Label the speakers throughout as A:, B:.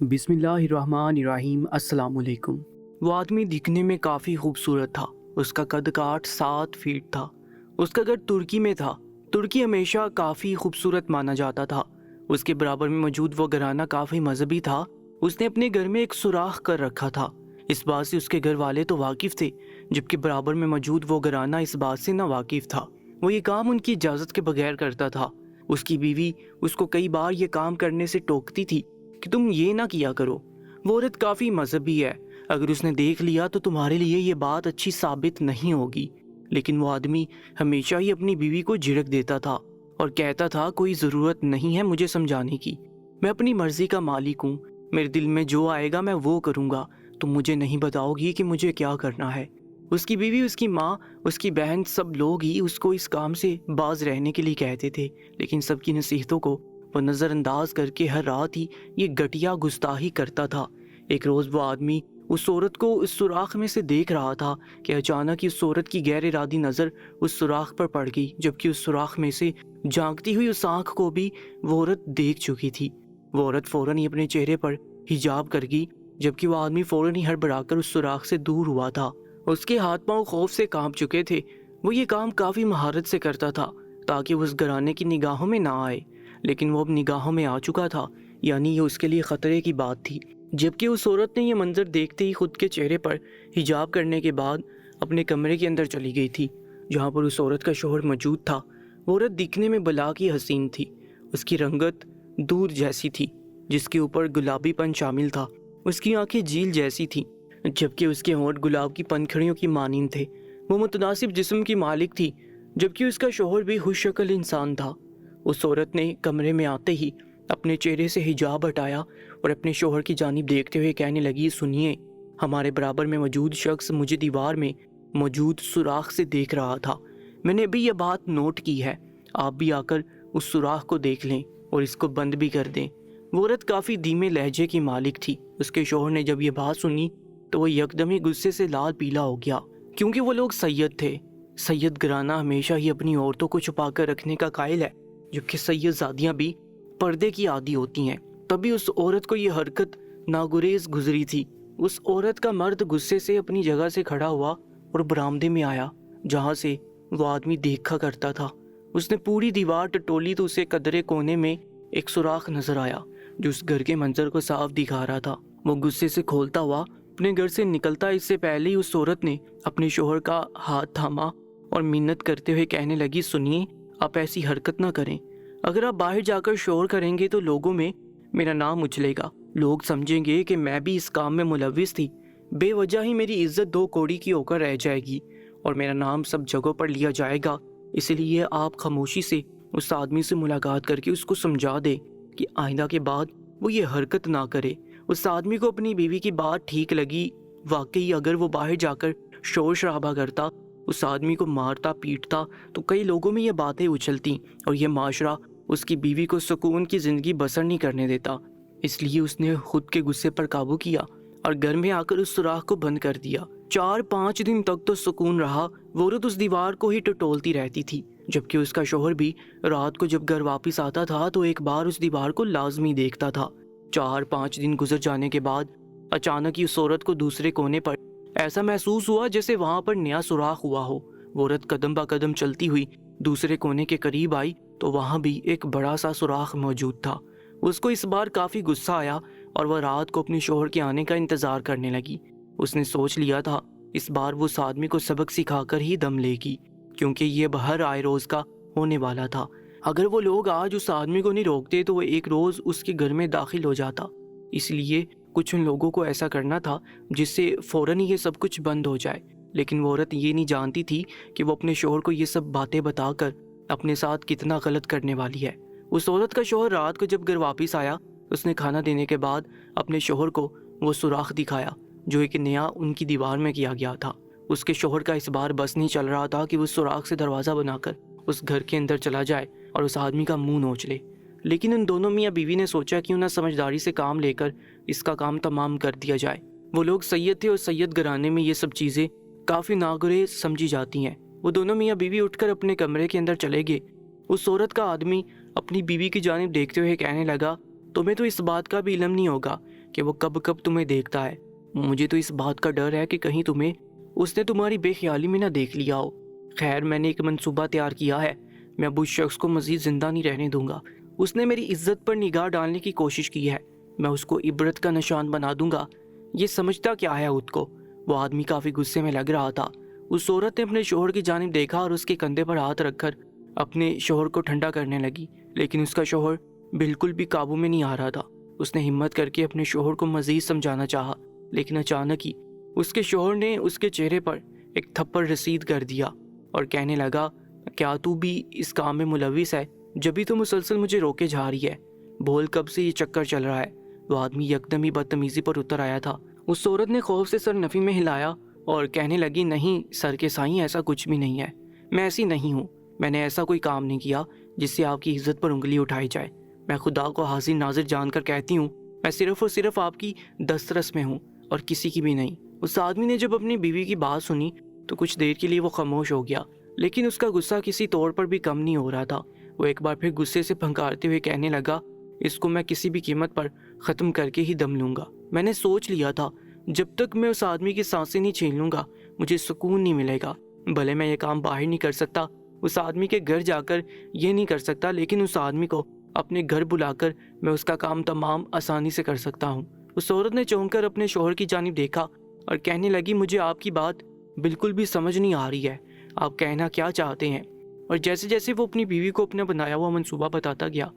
A: بسم اللہ الرحمن الرحیم۔ السلام علیکم۔ وہ آدمی دکھنے میں کافی خوبصورت تھا۔ اس کا قد کاٹ 7 فیٹ تھا۔ اس کا گھر ترکی میں تھا۔ ترکی ہمیشہ کافی خوبصورت مانا جاتا تھا۔ اس کے برابر میں موجود وہ گھرانہ کافی مذہبی تھا۔ اس نے اپنے گھر میں ایک سوراخ کر رکھا تھا۔ اس بات سے اس کے گھر والے تو واقف تھے، جبکہ برابر میں موجود وہ گھرانہ اس بات سے نا واقف تھا۔ وہ یہ کام ان کی اجازت کے بغیر کرتا تھا۔ اس کی بیوی اس کو کئی بار یہ کام کرنے سے ٹوکتی تھی کہ تم یہ نہ کیا کرو، وہ عورت کافی مذہبی ہے، اگر اس نے دیکھ لیا تو تمہارے لیے یہ بات اچھی ثابت نہیں ہوگی۔ لیکن وہ آدمی ہمیشہ ہی اپنی بیوی کو جھڑک دیتا تھا اور کہتا تھا کوئی ضرورت نہیں ہے مجھے سمجھانے کی، میں اپنی مرضی کا مالک ہوں، میرے دل میں جو آئے گا میں وہ کروں گا، تم مجھے نہیں بتاؤ گی کہ مجھے کیا کرنا ہے۔ اس کی بیوی، اس کی ماں، اس کی بہن، سب لوگ ہی اس کو اس کام سے باز رہنے کے لیے کہتے تھے، لیکن سب کی نصیحتوں کو وہ نظر انداز کر کے ہر رات ہی یہ گھٹیا گستاخی کرتا تھا۔ ایک روز وہ آدمی اس عورت کو اس سوراخ میں سے دیکھ رہا تھا کہ اچانک اس عورت کی غیر ارادی نظر اس سوراخ پر پڑ گئی، جبکہ اس سوراخ میں سے جھانکتی ہوئی اس آنکھ کو بھی وہ عورت دیکھ چکی تھی۔ وہ عورت فوراً ہی اپنے چہرے پر حجاب کر گئی، جبکہ وہ آدمی فوراً ہی ہڑبڑا کر اس سوراخ سے دور ہوا تھا۔ اس کے ہاتھ پاؤں خوف سے کانپ چکے تھے۔ وہ یہ کام کافی مہارت سے کرتا تھا تاکہ وہ اس گھرانے کی نگاہوں میں نہ آئے، لیکن وہ اب نگاہوں میں آ چکا تھا، یعنی یہ اس کے لیے خطرے کی بات تھی۔ جبکہ اس عورت نے یہ منظر دیکھتے ہی خود کے چہرے پر حجاب کرنے کے بعد اپنے کمرے کے اندر چلی گئی تھی، جہاں پر اس عورت کا شوہر موجود تھا۔ وہ عورت دکھنے میں بلا کی حسین تھی۔ اس کی رنگت دودھ جیسی تھی جس کے اوپر گلابی پن شامل تھا۔ اس کی آنکھیں جھیل جیسی تھیں، جبکہ اس کے ہونٹ گلاب کی پنکھڑیوں کی مانند تھے۔ وہ متناسب جسم کی مالک تھی، جبکہ اس کا شوہر بھی خوش شکل انسان تھا۔ اس عورت نے کمرے میں آتے ہی اپنے چہرے سے حجاب ہٹایا اور اپنے شوہر کی جانب دیکھتے ہوئے کہنے لگی، سنیے، ہمارے برابر میں موجود شخص مجھے دیوار میں موجود سوراخ سے دیکھ رہا تھا، میں نے ابھی یہ بات نوٹ کی ہے، آپ بھی آ کر اس سوراخ کو دیکھ لیں اور اس کو بند بھی کر دیں۔ وہ عورت کافی دھیمے لہجے کی مالک تھی۔ اس کے شوہر نے جب یہ بات سنی تو وہ یکدم ہی غصے سے لال پیلا ہو گیا، کیونکہ وہ لوگ سید تھے۔ سید گھرانہ ہمیشہ ہی اپنی عورتوں کو چھپا کر رکھنے کا قائل ہے، جبکہ سید زادیاں بھی پردے کی عادی ہوتی ہیں۔ تبھی اس عورت کو یہ حرکت ناگزیر گزری تھی۔ اس عورت کا مرد غصے سے اپنی جگہ سے کھڑا ہوا اور برآمدے میں آیا، جہاں سے وہ آدمی دیکھا کرتا تھا۔ اس نے پوری دیوار ٹٹولی تو اسے قدرے کونے میں ایک سوراخ نظر آیا جو اس گھر کے منظر کو صاف دکھا رہا تھا۔ وہ غصے سے کھولتا ہوا اپنے گھر سے نکلتا، اس سے پہلے ہی اس عورت نے اپنے شوہر کا ہاتھ تھاما اور منت کرتے ہوئے کہنے لگی، سنیے، آپ ایسی حرکت نہ کریں، اگر آپ باہر جا کر شور کریں گے تو لوگوں میں میرا نام اچھلے گا، لوگ سمجھیں گے کہ میں بھی اس کام میں ملوث تھی، بے وجہ ہی میری عزت 2 کوڑی کی ہو کر رہ جائے گی اور میرا نام سب جگہوں پر لیا جائے گا۔ اس لیے آپ خاموشی سے اس آدمی سے ملاقات کر کے اس کو سمجھا دیں کہ آئندہ کے بعد وہ یہ حرکت نہ کرے۔ اس آدمی کو اپنی بیوی کی بات ٹھیک لگی۔ واقعی اگر وہ باہر جا کر شور شرابہ کرتا، اس آدمی کو مارتا پیٹتا تو کئی لوگوں میں یہ باتیں اچھلتی اور یہ معاشرہ اس کی بیوی کو سکون کی زندگی بسر نہیں کرنے دیتا۔ اس لیے اس نے خود کے غصے پر قابو کیا اور گھر میں آ کر اس سوراخ کو بند کر دیا۔ 4-5 دن تک تو سکون رہا۔ وہ عورت اس دیوار کو ہی ٹٹولتی رہتی تھی، جبکہ اس کا شوہر بھی رات کو جب گھر واپس آتا تھا تو ایک بار اس دیوار کو لازمی دیکھتا تھا۔ 4-5 دن گزر جانے کے بعد اچانک ہی اس عورت کو دوسرے کونے پر ایسا محسوس ہوا جیسے وہاں پر نیا سوراخ ہوا ہو۔ وہ عورت قدم با قدم چلتی ہوئی دوسرے کونے کے قریب آئی تو وہاں بھی ایک بڑا سا سوراخ موجود تھا۔ اس کو اس بار کافی غصہ آیا اور وہ رات کو اپنے شوہر کے آنے کا انتظار کرنے لگی۔ اس نے سوچ لیا تھا اس بار وہ اس آدمی کو سبق سکھا کر ہی دم لے گی، کیونکہ یہ ہر آئے روز کا ہونے والا تھا۔ اگر وہ لوگ آج اس آدمی کو نہیں روکتے تو وہ ایک روز اس کے گھر میں داخل ہو جاتا۔ اس لیے کچھ ان لوگوں کو ایسا کرنا تھا جس سے فوراً ہی یہ سب کچھ بند ہو جائے۔ لیکن وہ عورت یہ نہیں جانتی تھی کہ وہ اپنے شوہر کو یہ سب باتیں بتا کر اپنے ساتھ کتنا غلط کرنے والی ہے۔ اس عورت کا شوہر رات کو جب گھر واپس آیا، اس نے کھانا دینے کے بعد اپنے شوہر کو وہ سوراخ دکھایا جو ایک نیا ان کی دیوار میں کیا گیا تھا۔ اس کے شوہر کا اس بار بس نہیں چل رہا تھا کہ وہ سوراخ سے دروازہ بنا کر اس گھر کے اندر چلا جائے اور اس آدمی کا منہ نوچ لے، لیکن ان دونوں میاں بیوی نے سوچا کیوں نہ سمجھداری سے کام لے کر اس کا کام تمام کر دیا جائے۔ وہ لوگ سید تھے اور سید گھرانے میں یہ سب چیزیں کافی ناگزیر سمجھی جاتی ہیں۔ وہ دونوں میاں بیوی اٹھ کر اپنے کمرے کے اندر چلے گئے۔ اس عورت کا آدمی اپنی بیوی کی جانب دیکھتے ہوئے کہنے لگا، تمہیں تو اس بات کا بھی علم نہیں ہوگا کہ وہ کب کب تمہیں دیکھتا ہے۔ مجھے تو اس بات کا ڈر ہے کہ کہیں تمہیں اس نے تمہاری بے خیالی میں نہ دیکھ لیا ہو۔ خیر، میں نے ایک منصوبہ تیار کیا ہے، میں اب اس شخص کو مزید زندہ نہیں رہنے دوں گا۔ اس نے میری عزت پر نگاہ ڈالنے کی کوشش کی ہے، میں اس کو عبرت کا نشان بنا دوں گا۔ یہ سمجھتا کیا ہے خود کو؟ وہ آدمی کافی غصے میں لگ رہا تھا۔ اس عورت نے اپنے شوہر کی جانب دیکھا اور اس کے کندھے پر ہاتھ رکھ کر اپنے شوہر کو ٹھنڈا کرنے لگی، لیکن اس کا شوہر بالکل بھی قابو میں نہیں آ رہا تھا۔ اس نے ہمت کر کے اپنے شوہر کو مزید سمجھانا چاہا، لیکن اچانک ہی اس کے شوہر نے اس کے چہرے پر ایک تھپڑ رسید کر دیا اور کہنے لگا، کیا تو بھی اس کام میں ملوث ہے؟ جبھی تو مسلسل مجھے روکے جا رہی ہے، بول کب سے یہ چکر چل رہا ہے؟ وہ آدمی یکدم ہی بدتمیزی پر اتر آیا تھا۔ اس عورت نے خوف سے سر نفی میں ہلایا اور کہنے لگی، نہیں سر کے سائیں، ایسا کچھ بھی نہیں ہے، میں ایسی نہیں ہوں، میں نے ایسا کوئی کام نہیں کیا جس سے آپ کی عزت پر انگلی اٹھائی جائے۔ میں خدا کو حاضر ناظر جان کر کہتی ہوں، میں صرف اور صرف آپ کی دسترس میں ہوں اور کسی کی بھی نہیں۔ اس آدمی نے جب اپنی بیوی کی بات سنی تو کچھ دیر کے لیے وہ خاموش ہو گیا، لیکن اس کا غصہ کسی طور پر بھی کم نہیں ہو رہا تھا۔ وہ ایک بار پھر غصے سے پھنکارتے ہوئے کہنے لگا، اس کو میں کسی بھی قیمت پر ختم کر کے ہی دم لوں گا۔ میں نے سوچ لیا تھا، جب تک میں اس آدمی کی سانسیں نہیں چھین لوں گا مجھے سکون نہیں ملے گا۔ بھلے میں یہ کام باہر نہیں کر سکتا، اس آدمی کے گھر جا کر یہ نہیں کر سکتا، لیکن اس آدمی کو اپنے گھر بلا کر میں اس کا کام تمام آسانی سے کر سکتا ہوں۔ اس عورت نے چونک کر اپنے شوہر کی جانب دیکھا اور کہنے لگی، مجھے آپ کی بات بالکل بھی سمجھ نہیں آ رہی ہے، آپ کہنا کیا چاہتے ہیں؟ اور جیسے جیسے وہ اپنی بیوی کو اپنا بنایا ہوا منصوبہ بتاتا گیا،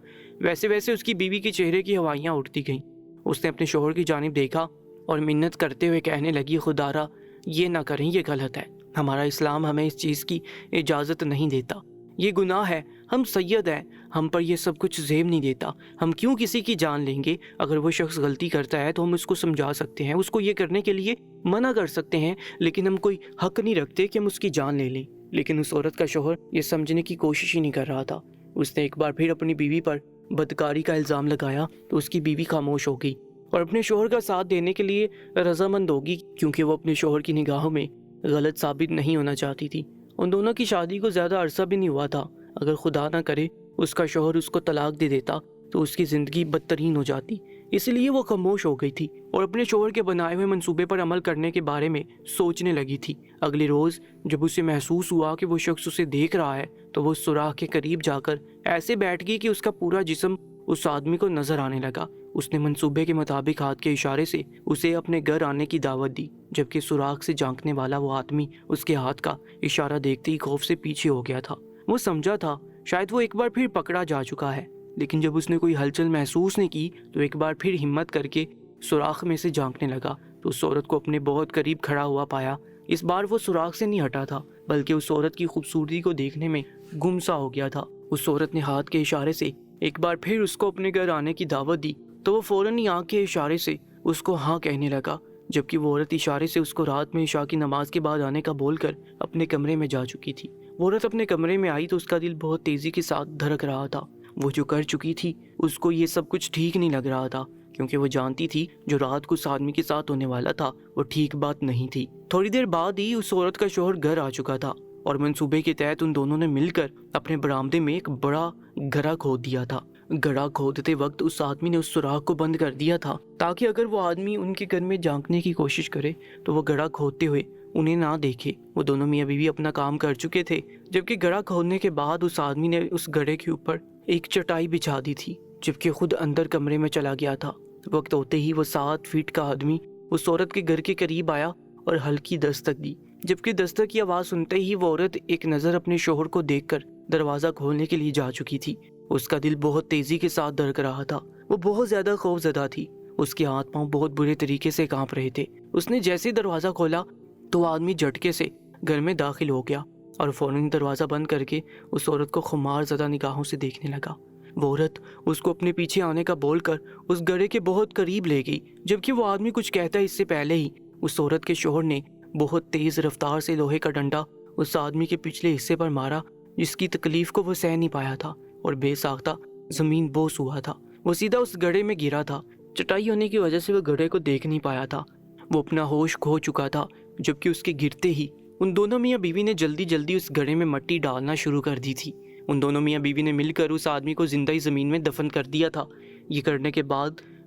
A: ویسے ویسے اس کی بیوی کے چہرے کی ہوائیاں اٹھتی گئیں۔ اس نے اپنے شوہر کی جانب دیکھا اور منت کرتے ہوئے کہنے لگی، خدارا یہ نہ کریں، یہ غلط ہے، ہمارا اسلام ہمیں اس چیز کی اجازت نہیں دیتا، یہ گناہ ہے، ہم سید ہیں، ہم پر یہ سب کچھ زیب نہیں دیتا، ہم کیوں کسی کی جان لیں گے؟ اگر وہ شخص غلطی کرتا ہے تو ہم اس کو سمجھا سکتے ہیں، اس کو یہ کرنے کے لیے منع کر سکتے ہیں، لیکن ہم کوئی حق نہیں رکھتے کہ ہم اس کی جان لے لیں۔ لیکن اس عورت کا شوہر یہ سمجھنے کی کوشش ہی نہیں کر رہا تھا۔ اس نے ایک بار پھر اپنی بیوی پر بدکاری کا الزام لگایا تو اس کی بیوی خاموش ہو گئی اور اپنے شوہر کا ساتھ دینے کے لیے رضامند ہوگی، کیونکہ وہ اپنے شوہر کی نگاہوں میں غلط ثابت نہیں ہونا چاہتی تھی۔ ان دونوں کی شادی کو زیادہ عرصہ بھی نہیں ہوا تھا۔ اگر خدا نہ کرے اس کا شوہر اس کو طلاق دے دیتا تو اس کی زندگی بدترین ہو جاتی، اس لیے وہ خاموش ہو گئی تھی اور اپنے شوہر کے بنائے ہوئے منصوبے پر عمل کرنے کے بارے میں سوچنے لگی تھی۔ اگلے روز جب اسے محسوس ہوا کہ وہ شخص اسے دیکھ رہا ہے تو وہ سوراخ کے قریب جا کر ایسے بیٹھ گئی کہ اس کا پورا جسم اس آدمی کو نظر آنے لگا۔ اس نے منصوبے کے مطابق ہاتھ کے اشارے سے اسے اپنے گھر آنے کی دعوت دی، جبکہ سوراخ سے جھانکنے والا وہ آدمی اس کے ہاتھ کا اشارہ دیکھتے ہی خوف سے پیچھے ہو گیا تھا۔ وہ سمجھا تھا شاید وہ ایک بار پھر پکڑا جا چکا ہے، لیکن جب اس نے کوئی ہلچل محسوس نہیں کی تو ایک بار پھر ہمت کر کے سوراخ میں سے جھانکنے لگا تو اس عورت کو اپنے بہت قریب کھڑا ہوا پایا۔ اس بار وہ سوراخ سے نہیں ہٹا تھا، بلکہ اس عورت کی خوبصورتی کو دیکھنے میں گم سا ہو گیا تھا۔ اس عورت نے ہاتھ کے اشارے سے ایک بار پھر اس کو اپنے گھر آنے کی دعوت دی تو وہ فوراً ہی آنکھ کے اشارے سے اس کو ہاں کہنے لگا، جبکہ وہ عورت اشارے سے اس کو رات میں عشاء کی نماز کے بعد آنے کا بول کر اپنے کمرے میں جا چکی تھی۔ وہ عورت اپنے کمرے میں آئی تو اس کا دل بہت تیزی کے ساتھ دھڑک رہا تھا۔ وہ جو کر چکی تھی اس کو یہ سب کچھ ٹھیک نہیں لگ رہا تھا، کیونکہ وہ جانتی تھی جو رات کو اس آدمی کے ساتھ ہونے والا تھا وہ ٹھیک بات نہیں تھی۔ تھوڑی دیر بعد ہی اس عورت کا شوہر گھر آ چکا تھا اور منصوبے کے تحت ان دونوں نے مل کر اپنے برآمدے میں ایک بڑا گڑھا کھود دیا تھا۔ گڑھا کھودتے وقت اس آدمی نے اس سوراخ کو بند کر دیا تھا تاکہ اگر وہ آدمی ان کے گھر میں جھانکنے کی کوشش کرے تو وہ گڑھا کھودتے ہوئے انہیں نہ دیکھے۔ وہ دونوں میاں بیوی اپنا کام کر چکے تھے، جبکہ گڑھا کھودنے کے بعد اس آدمی نے اس گڑھے کے اوپر ایک چٹائی بچھا دی تھی، جبکہ خود اندر کمرے میں چلا گیا تھا۔ وقت ہوتے ہی وہ 7 فٹ کا آدمی اس عورت کے گھر کے قریب آیا اور ہلکی دستک دی، جبکہ دستک کی آواز سنتے ہی وہ عورت ایک نظر اپنے شوہر کو دیکھ کر دروازہ کھولنے کے لیے جا چکی تھی۔ اس کا دل بہت تیزی کے ساتھ دھڑک رہا تھا، وہ بہت زیادہ خوف زدہ تھی، اس کے ہاتھ پاؤں بہت برے طریقے سے کانپ رہے تھے۔ اس نے جیسے ہی دروازہ کھولا تو وہ آدمی جھٹکے سے گھر میں داخل ہو گیا اور فوراً دروازہ بند کر کے اس عورت کو خمار زدہ نگاہوں سے دیکھنے لگا۔ وہ عورت اس کو اپنے پیچھے آنے کا بول کر اس گڑھے کے بہت قریب لے گئی، جبکہ وہ آدمی کچھ کہتا اس سے پہلے ہی اس عورت کے شوہر نے بہت تیز رفتار سے لوہے کا ڈنڈا اس آدمی کے پچھلے حصے پر مارا، جس کی تکلیف کو وہ سہ نہیں پایا تھا اور بے ساختہ زمین بوس ہوا تھا۔ وہ سیدھا اس گڑھے میں گرا تھا۔ چٹائی ہونے کی وجہ سے وہ گڑھے کو دیکھ نہیں پایا تھا، وہ اپنا ہوش کھو چکا تھا، جبکہ اس کے گرتے ہی ان دونوں میاں بیوی نے جلدی جلدی اس گڑھے میں مٹی ڈالنا شروع کر دی تھی۔ ان دونوں میاں بیوی نے مل کر اس آدمی کو زندہ ہی زمین میں دفن کر دیا تھا۔ یہ کرنے کے بعد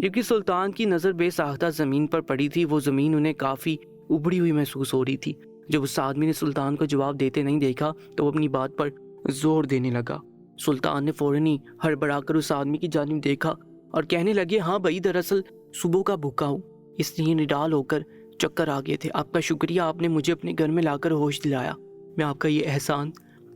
A: جبکہ سلطان کی نظر بے ساختہ زمین پر پڑی تھی، وہ زمین انہیں کافی ابڑی ہوئی محسوس ہو رہی تھی۔ جب اس آدمی نے سلطان کو جواب دیتے نہیں دیکھا تو وہ اپنی بات پر زور دینے لگا۔ سلطان نے فوراً ہی ہڑبڑا کر اس آدمی کی جانب دیکھا اور کہنے لگے، ہاں بھائی، دراصل صبح کا بھوکا ہوں، اس لیے نڈال ہو کر چکر آ گئے تھے۔ آپ کا شکریہ، آپ نے مجھے اپنے گھر میں لا کر ہوش دلایا، میں آپ کا یہ احسان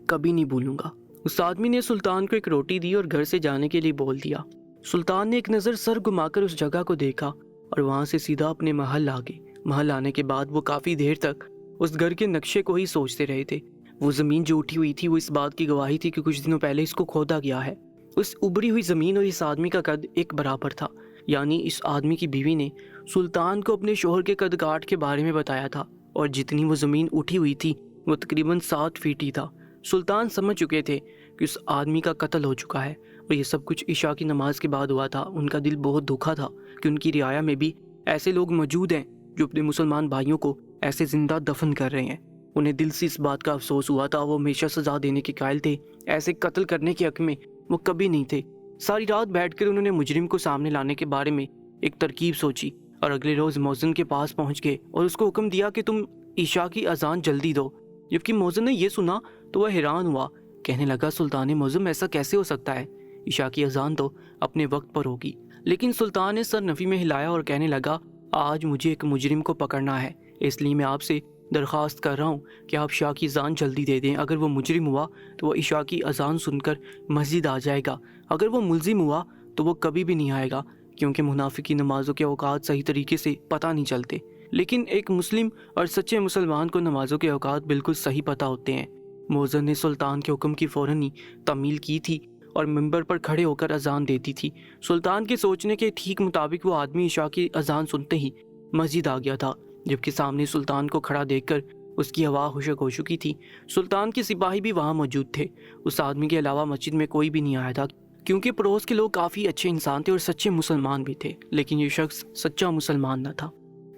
A: کبھی نہیں بھولوں گا۔ اس آدمی نے سلطان کو ایک روٹی دی اور گھر سے جانے کے لیے بول دیا۔ سلطان نے ایک نظر سر گھما کر اس جگہ کو دیکھا اور وہاں سے سیدھا اپنے محل آ گئے۔ محل آنے کے بعد وہ کافی دیر تک اس گھر کے نقشے کو ہی سوچتے رہے تھے۔ وہ زمین جو اٹھی ہوئی تھی وہ اس بات کی گواہی تھی کہ کچھ دنوں پہلے اس کو کھودا گیا ہے۔ اس ابری ہوئی زمین اور اس آدمی کا قد ایک برابر تھا، یعنی اس آدمی کی بیوی نے سلطان کو اپنے شوہر کے قد کاٹ کے بارے میں بتایا تھا، اور جتنی وہ زمین اٹھی ہوئی تھی وہ تقریباً 7 فیٹ ہی تھا۔ سلطان سمجھ چکے تھے کہ اس آدمی کا قتل ہو چکا ہے، اور یہ سب کچھ عشاء کی نماز کے بعد ہوا تھا۔ ان کا دل بہت دکھا تھا کہ ان کی رعایا میں بھی ایسے لوگ موجود ہیں جو اپنے مسلمان بھائیوں کو ایسے زندہ دفن کر رہے ہیں۔ انہیں دل سے اس بات کا افسوس ہوا تھا، وہ ہمیشہ سزا دینے کے قائل تھے، ایسے قتل کرنے کے حق میں وہ کبھی نہیں تھے۔ ساری رات بیٹھ کر انہوں نے مجرم کو سامنے لانے کے بارے میں ایک ترکیب سوچی، اور اگلے روز مؤذن کے پاس پہنچ گئے اور اس کو حکم دیا کہ تم عشاء کی اذان جلدی دو۔ جبکہ مؤذن نے یہ سنا تو وہ حیران ہوا، کہنے لگا، سلطان معظم، ایسا کیسے ہو سکتا ہے؟ عشاء کی اذان تو اپنے وقت پر ہوگی۔ لیکن سلطان نے سر نفی میں ہلایا اور کہنے لگا، آج مجھے ایک مجرم کو پکڑنا ہے، اس لیے میں آپ سے درخواست کر رہا ہوں کہ آپ عشاء کی اذان جلدی دے دیں۔ اگر وہ مجرم ہوا تو وہ عشاء کی اذان سن کر مسجد آ جائے گا، اگر وہ ملزم ہوا تو وہ کبھی بھی نہیں آئے گا، کیونکہ منافق کی نمازوں کے اوقات صحیح طریقے سے پتہ نہیں چلتے، لیکن ایک مسلم اور سچے مسلمان کو نمازوں کے اوقات بالکل صحیح پتہ ہوتے ہیں۔ مؤذن نے سلطان کے حکم کی فوراً ہی تعمیل کی تھی اور منبر پر کھڑے ہو کر اذان دیتی تھی۔ سلطان کے سوچنے کے ٹھیک مطابق وہ آدمی عشاء کی اذان سنتے ہی مسجد آ گیا تھا، جبکہ سامنے سلطان کو کھڑا دیکھ کر اس کی ہوا خشک ہو چکی تھی۔ سلطان کے سپاہی بھی وہاں موجود تھے۔ اس آدمی کے علاوہ مسجد میں کوئی بھی نہیں آیا تھا، کیونکہ پڑوس کے لوگ کافی اچھے انسان تھے اور سچے مسلمان بھی تھے، لیکن یہ شخص سچا مسلمان نہ تھا۔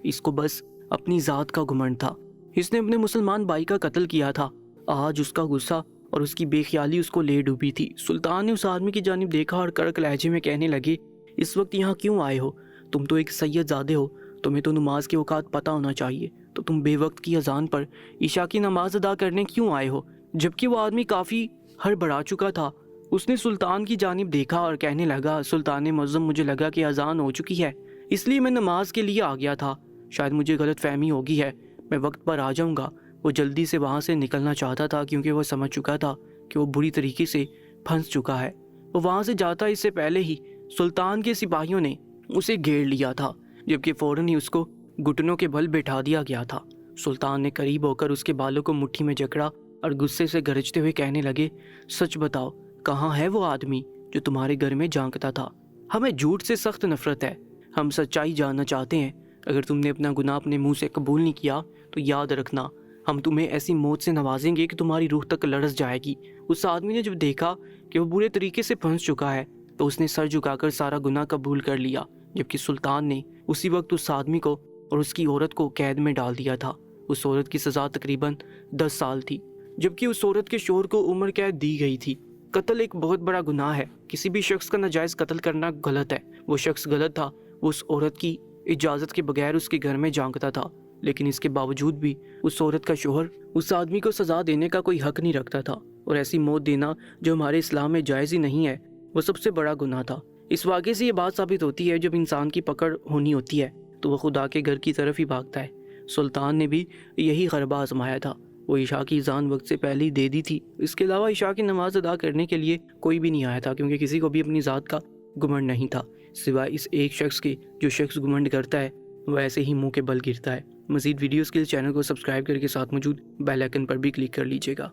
A: اس کو بس اپنی ذات کا گھمنڈ تھا، اس نے اپنے مسلمان بھائی کا قتل کیا تھا۔ آج اس کا غصہ اور اس کی بے خیالی اس کو لے ڈوبی تھی۔ سلطان نے اس آدمی کی جانب دیکھا اور کڑک لہجے میں کہنے لگے، اس وقت یہاں کیوں آئے ہو؟ تم تو ایک سید زادے ہو، تمہیں تو نماز کے اوقات پتہ ہونا چاہیے، تو تم بے وقت کی اذان پر عشاء کی نماز ادا کرنے کیوں آئے ہو؟ جبکہ وہ آدمی کافی ہڑبڑا چکا تھا۔ اس نے سلطان کی جانب دیکھا اور کہنے لگا، سلطان معظم، مجھے لگا کہ اذان ہو چکی ہے، اس لیے میں نماز کے لیے آ گیا تھا، شاید مجھے غلط فہمی ہوگی ہے، میں وقت پر آ جاؤں گا۔ وہ جلدی سے وہاں سے نکلنا چاہتا تھا، کیونکہ وہ سمجھ چکا تھا کہ وہ بری طریقے سے پھنس چکا ہے۔ وہ وہاں سے جاتا اس سے پہلے ہی سلطان کے سپاہیوں نے اسے گھیر لیا تھا، جبکہ فوراً ہی اس کو گھٹنوں کے بل بٹھا دیا گیا تھا۔ سلطان نے قریب ہو کر اس کے بالوں کو مٹھی میں جکڑا اور غصے سے گرجتے ہوئے کہنے لگے، سچ بتاؤ، کہاں ہے وہ آدمی جو تمہارے گھر میں جھانکتا تھا؟ ہمیں جھوٹ سے سخت نفرت ہے، ہم سچائی جاننا چاہتے ہیں۔ اگر تم نے اپنا گناہ اپنے منہ سے قبول نہیں کیا تو یاد رکھنا، ہم تمہیں ایسی موت سے نوازیں گے کہ تمہاری روح تک لرز جائے گی۔ اس آدمی نے جب دیکھا کہ وہ برے طریقے سے پھنس چکا ہے تو اس نے سر جھکا کر سارا گناہ قبول کر لیا، جبکہ سلطان نے اسی وقت اس آدمی کو اور اس کی عورت کو قید میں ڈال دیا تھا۔ اس عورت کی سزا تقریباً 10 سال تھی، جبکہ اس عورت کے شوہر کو عمر قید دی گئی تھی۔ قتل ایک بہت بڑا گناہ ہے، کسی بھی شخص کا ناجائز قتل کرنا غلط ہے۔ وہ شخص غلط تھا، وہ اس عورت کی اجازت کے بغیر اس کے گھر میں جھانکتا تھا، لیکن اس کے باوجود بھی اس عورت کا شوہر اس آدمی کو سزا دینے کا کوئی حق نہیں رکھتا تھا، اور ایسی موت دینا جو ہمارے اسلام میں جائز ہی نہیں ہے وہ سب سے بڑا گناہ تھا۔ اس واقعے سے یہ بات ثابت ہوتی ہے، جب انسان کی پکڑ ہونی ہوتی ہے تو وہ خدا کے گھر کی طرف ہی بھاگتا ہے۔ سلطان نے بھی یہی غلبہ آزمایا تھا، وہ عشاء کی اذان وقت سے پہلے ہی دے دی تھی۔ اس کے علاوہ عشاء کی نماز ادا کرنے کے لیے کوئی بھی نہیں آیا تھا، کیونکہ کسی کو بھی اپنی ذات کا گھمنڈ نہیں تھا، سوائے اس ایک شخص کے۔ جو شخص گھمنڈ کرتا ہے وہ ایسے ہی منہ کے بل گرتا ہے۔ مزید ویڈیوز کے لیے چینل کو سبسکرائب کر کے ساتھ موجود بیل آئکن پر بھی کلک کر لیجیے گا۔